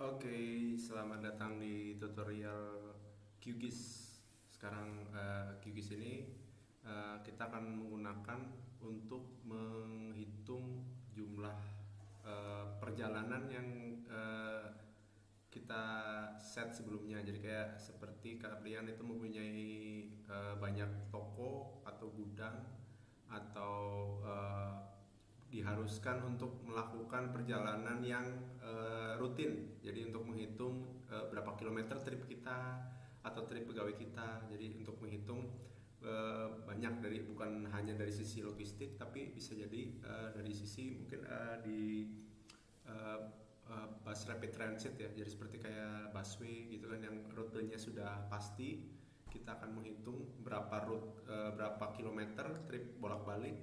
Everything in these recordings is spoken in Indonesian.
Oke, selamat datang di tutorial QGIS. Sekarang QGIS ini kita akan menggunakan untuk menghitung jumlah perjalanan yang kita set sebelumnya. Jadi kayak seperti kalian itu mempunyai banyak toko atau gudang atau diharuskan untuk melakukan perjalanan yang rutin. Jadi untuk menghitung berapa kilometer trip kita atau trip pegawai kita. Jadi untuk menghitung banyak dari, bukan hanya dari sisi logistik, tapi bisa jadi dari sisi mungkin di uh, bus rapid transit ya. Jadi seperti kayak busway gitu kan, yang rutenya sudah pasti. Kita akan menghitung berapa kilometer trip bolak-balik,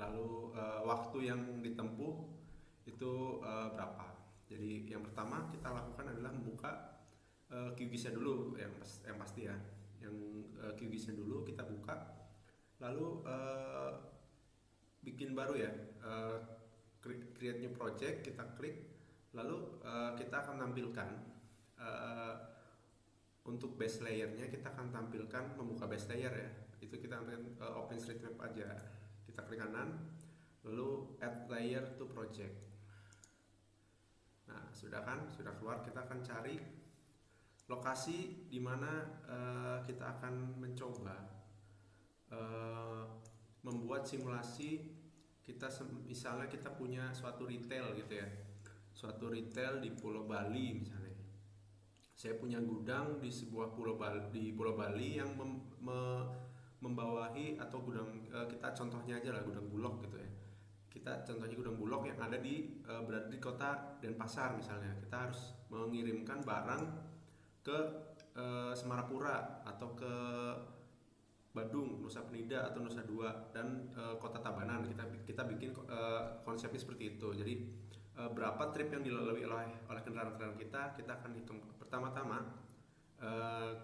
lalu waktu yang ditempuh itu berapa. Jadi yang pertama kita lakukan adalah membuka QGIS-nya dulu, yang pasti ya. Yang QGIS-nya dulu kita buka, lalu bikin baru ya, create new project, kita klik, lalu kita akan tampilkan uh, untuk base layernya. Kita akan tampilkan membuka base layer ya, itu kita ambil OpenStreetMap aja. Kita klik kanan, lalu add layer to project. Nah sudah kan, sudah keluar. Kita akan cari lokasi di mana kita akan mencoba membuat simulasi. Misalnya kita punya suatu retail gitu ya, suatu retail di Pulau Bali misalnya. Saya punya gudang di sebuah Pulau Bali yang membawahi, atau gudang, kita contohnya aja lah gudang Bulog gitu ya. Kita contohnya gudang Bulog yang ada berada di kota Denpasar misalnya. Kita harus mengirimkan barang ke Semarapura atau ke Badung, Nusa Penida atau Nusa Dua, dan Kota Tabanan. Kita bikin konsepnya seperti itu. Jadi berapa trip yang dilalui oleh kendaraan-kendaraan kita akan hitung. Pertama-tama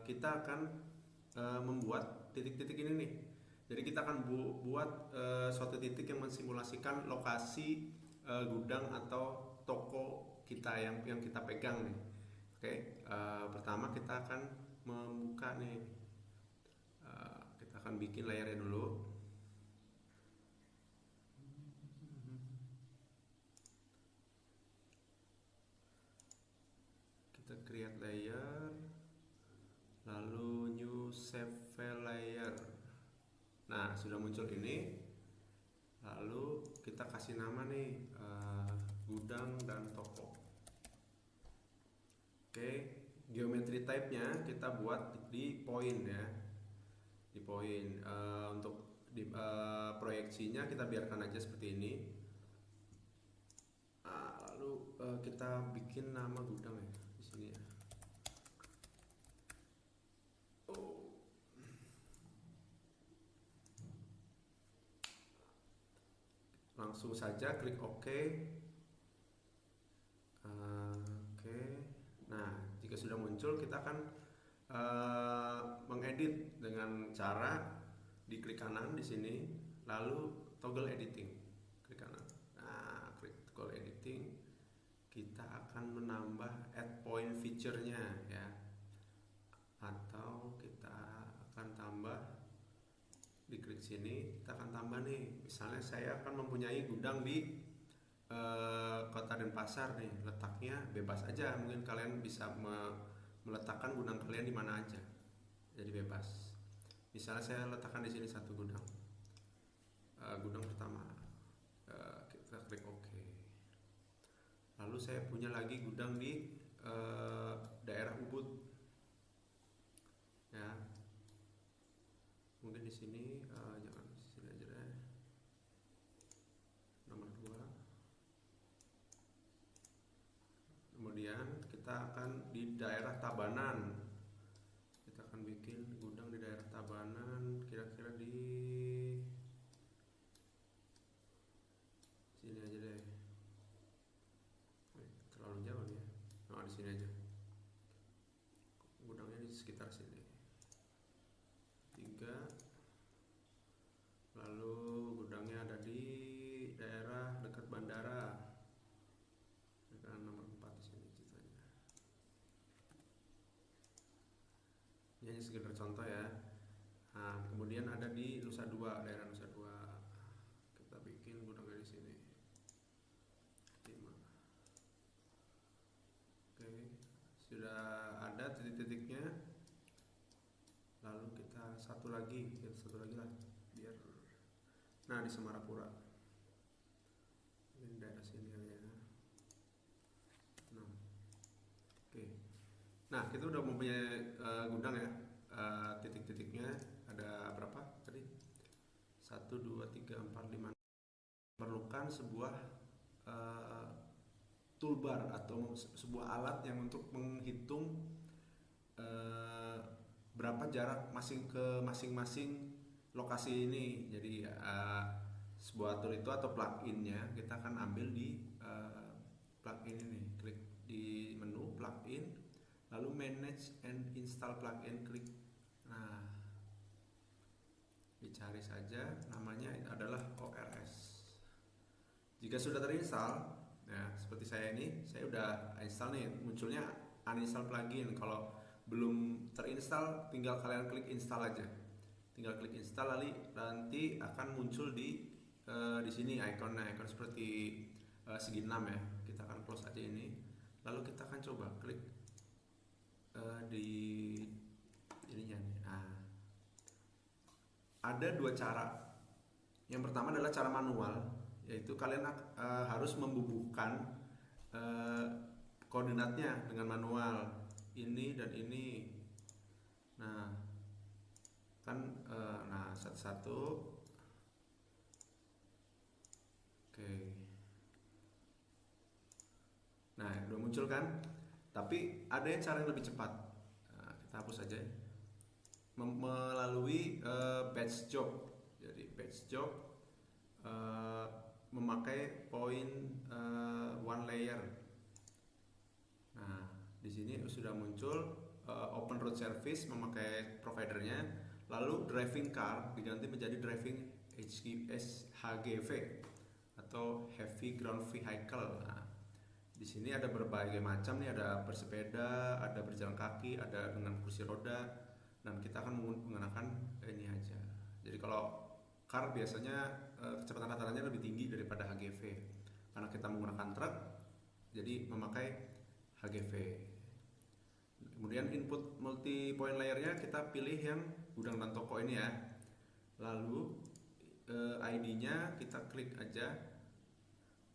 kita akan membuat titik-titik ini nih. Jadi kita akan buat suatu titik yang mensimulasikan lokasi gudang atau toko kita yang kita pegang nih. Oke, pertama kita akan membuka nih. Kita akan bikin layarnya dulu. Kita create layer, lalu new save file layer. Nah sudah muncul ini. Lalu kita kasih nama nih, gudang dan toko. Oke, geometry type-nya kita buat di point ya, di point. Untuk proyeksinya kita biarkan aja seperti ini. Lalu kita bikin nama gudang ya di sini ya. Langsung saja klik OK. Oke. Nah jika sudah muncul, kita akan mengedit dengan cara diklik kanan di sini, lalu toggle editing, klik kanan. Nah klik toggle editing, kita akan menambah add point feature-nya ya, atau kita akan tambah. Diklik sini, kita akan tambah nih. Misalnya saya akan mempunyai gudang di Kota Denpasar nih, letaknya bebas aja. Mungkin kalian bisa meletakkan gudang kalian di mana aja, jadi bebas. Misalnya saya letakkan di sini satu gudang, gudang pertama. Kita klik OK. Lalu saya punya lagi gudang di daerah Ubud ya. Mungkin di sini, jangan di sini aja deh. Nomor 2. Kemudian kita akan di daerah Tabanan. Kita akan bikin gudang di daerah Tabanan, kira-kira di sini aja deh. Terlalu jauh ya. Nah, di sini aja. Gudangnya di sekitar sini. 3. Lalu gudangnya ada di daerah dekat bandara. Dengan nomor 4 di sini ceritanya. sudah ada titik-titiknya. Lalu kita satu lagi lah biar. Nah, di Semarapura ini daerah sini kali ya. Nah, oke. Nah, kita udah mempunyai gudang ya. Titik-titiknya ada berapa tadi? 1, 2, 3, 4, 5. Perlukan sebuah toolbar atau sebuah alat yang untuk menghitung berapa jarak masing-masing lokasi ini. Jadi sebuah tool itu atau plugin-nya kita akan ambil di plugin ini. Klik di menu plugin, lalu manage and install plugin, klik. Nah, dicari saja, namanya adalah ORS. Jika sudah terinstall, nah seperti saya ini, saya udah install nih, munculnya uninstall plugin. Kalau belum terinstall, tinggal kalian klik install aja. Tinggal klik install, lalu nanti akan muncul di sini ikonnya, ikon seperti segi 6 ya. Kita akan close aja ini. Lalu kita akan coba klik di ininya nih. Nah, ada dua cara. Yang pertama adalah cara manual, yaitu kalian harus membubuhkan koordinatnya dengan manual, ini dan ini. Nah, kan nah satu-satu. Oke. Nah, udah muncul kan? Tapi ada yang cara yang lebih cepat. Nah, kita hapus aja. Melalui batch job. Jadi batch job memakai point one layer. Nah, di sini sudah muncul open road service memakai providernya, lalu driving car diganti menjadi driving HGV atau heavy ground vehicle. Nah, di sini ada berbagai macam nih, ada bersepeda, ada berjalan kaki, ada dengan kursi roda, dan kita akan menggunakan ini aja. Jadi kalau car biasanya kecepatan rata-ratanya lebih tinggi daripada HGV, karena kita menggunakan truk, jadi memakai HGV. Kemudian input multi point layernya kita pilih yang gudang dan toko ini ya. Lalu ID-nya kita klik aja.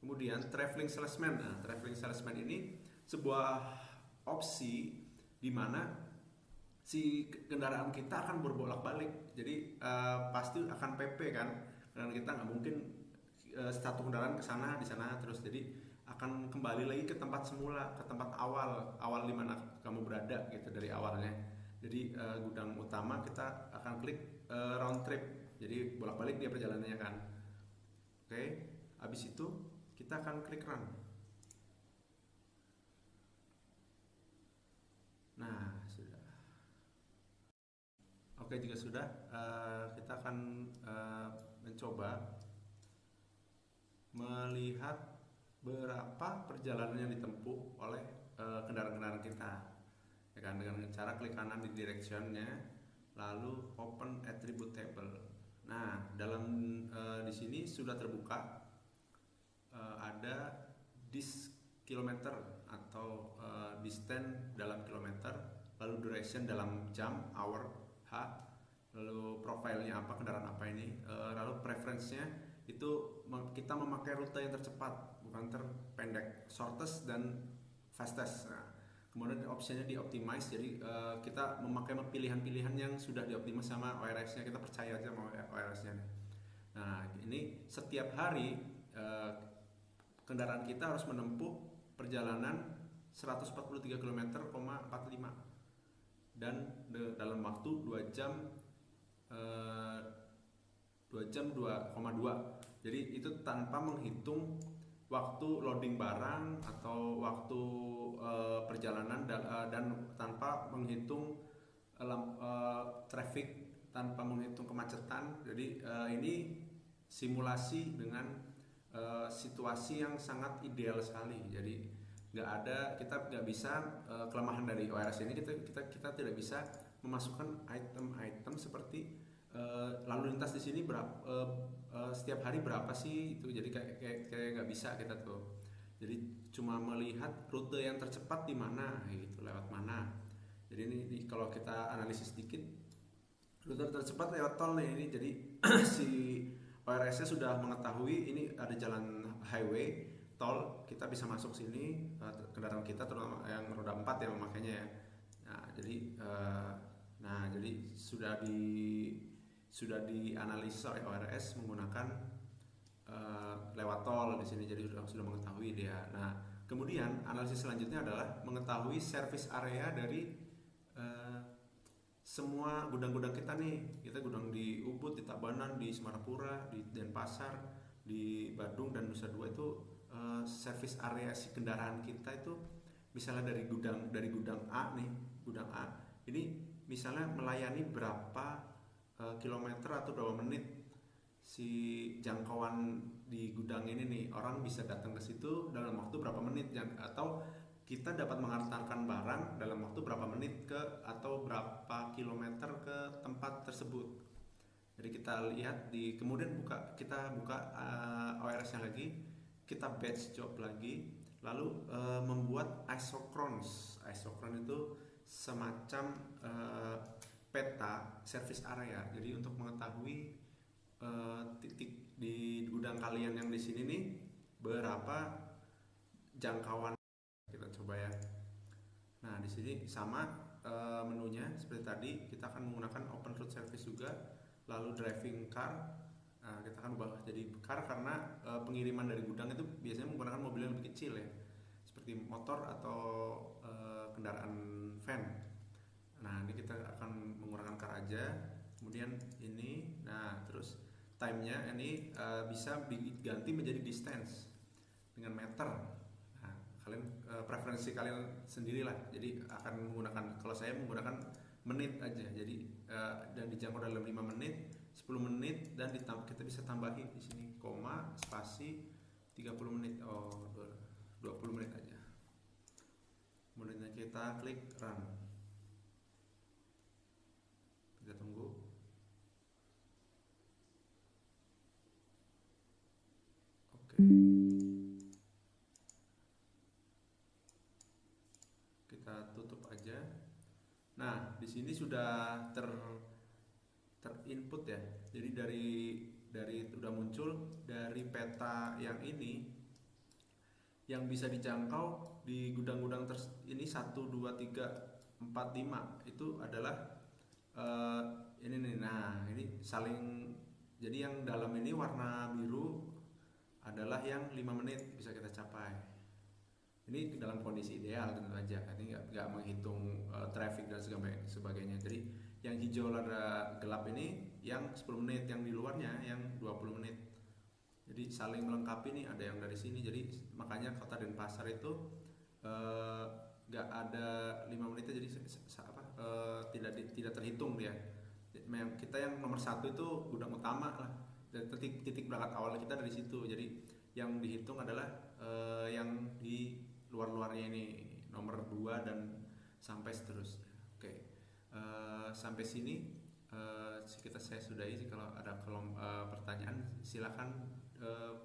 Kemudian traveling salesman. Nah, traveling salesman ini sebuah opsi di mana si kendaraan kita akan berbolak-balik. Jadi pasti akan PP kan, karena kita nggak mungkin satu kendaraan ke sana di sana terus. Jadi akan kembali lagi ke tempat semula, ke tempat awal di mana kamu berada gitu dari awalnya. Jadi gudang utama kita akan klik round trip. Jadi bolak-balik dia perjalanannya kan. Oke, habis itu kita akan klik run. Nah, sudah. Oke, jika sudah, kita akan mencoba melihat berapa perjalanan yang ditempuh oleh kendaraan-kendaraan kita, ya kan, dengan cara klik kanan di directionnya, lalu open attribute table. Nah, dalam di sini sudah terbuka ada dis kilometer atau distance dalam kilometer, lalu duration dalam jam, hour, h, lalu profilnya apa, kendaraan apa ini, lalu preference-nya itu kita memakai rute yang tercepat bukan terpendek, shortest dan fastest. Nah, kemudian opsinya di optimize, jadi kita memakai pilihan-pilihan yang sudah dioptimize sama ORS-nya, kita percaya aja sama ORS-nya. Nah, ini setiap hari kendaraan kita harus menempuh perjalanan 143 km, 45 dan dalam waktu 2 jam 2,2. Jadi itu tanpa menghitung waktu loading barang atau waktu perjalanan dan tanpa menghitung traffic, tanpa menghitung kemacetan. Jadi ini simulasi dengan situasi yang sangat ideal sekali. Jadi kita nggak bisa kelemahan dari ORS ini, kita tidak bisa memasukkan item-item seperti lalu lintas di sini setiap hari berapa sih itu. Jadi kayak nggak bisa kita tuh. Jadi cuma melihat rute yang tercepat di mana gitu, lewat mana. Jadi ini kalau kita analisis sedikit, rute tercepat lewat tol nih ini. Jadi si ORS-nya sudah mengetahui ini ada jalan highway tol, kita bisa masuk sini, kendaraan kita terutama yang roda 4 yang memakainya ya. Jadi sudah dianalisis oleh ORS menggunakan lewat tol di sini, jadi sudah mengetahui dia. Nah, kemudian analisis selanjutnya adalah mengetahui service area dari semua gudang-gudang kita nih. Kita gudang di Ubud, di Tabanan, di Semarapura, di Denpasar, di Badung dan Nusa Dua itu service area si kendaraan kita itu misalnya dari gudang A nih, gudang A ini misalnya melayani berapa kilometer atau berapa menit si jangkauan di gudang ini nih, orang bisa datang ke situ dalam waktu berapa menit, atau kita dapat mengantarkan barang dalam waktu berapa menit ke atau berapa kilometer ke tempat tersebut. Jadi kita lihat kemudian kita buka ORS-nya lagi, kita batch job lagi, lalu membuat isochrons. Isochron itu semacam peta service area. Jadi untuk mengetahui titik di gudang kalian yang di sini nih berapa jangkauan, kita coba ya. Nah di sini sama menunya seperti tadi, kita akan menggunakan open road service juga, lalu driving car. Nah, kita akan ubah jadi car karena pengiriman dari gudang itu biasanya menggunakan mobil yang lebih kecil ya, seperti motor atau kendaraan van. Nah ini kita akan menggunakan car aja. Kemudian ini, nah terus time-nya ini bisa diganti menjadi distance dengan meter. Nah, kalian preferensi kalian sendirilah. Jadi akan menggunakan, kalau saya menggunakan menit aja. Jadi dan dijangkau dalam 5 menit, 10 menit, dan kita bisa tambahin di sini koma, spasi 30 menit. 20 menit aja. Kemudian kita klik run. Kita tunggu. Kita tutup aja. Nah, di sini sudah terinput ya. Jadi dari udah muncul dari peta yang ini yang bisa dijangkau di gudang-gudang ini 1 2 3 4 5 itu adalah ini nih. Nah, ini saling, jadi yang dalam ini warna biru adalah yang 5 menit bisa kita capai. Ini dalam kondisi ideal tentu aja, ini nggak menghitung traffic dan sebagainya. Jadi yang hijau rada gelap ini yang 10 menit, yang di luarnya yang 20 menit. Jadi saling melengkapi nih, ada yang dari sini. Jadi makanya kota Denpasar itu nggak ada 5 menitnya, jadi tidak terhitung dia. Kita yang nomor 1 itu gudang utama lah, dan titik berangkat awal kita dari situ. Jadi yang dihitung adalah yang di luar-luarnya ini, nomor 2 dan sampai seterusnya. Oke. Sampai sini saya sudahi. Kalau ada pertanyaan silakan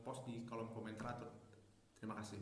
post di kolom komentar. Terima kasih.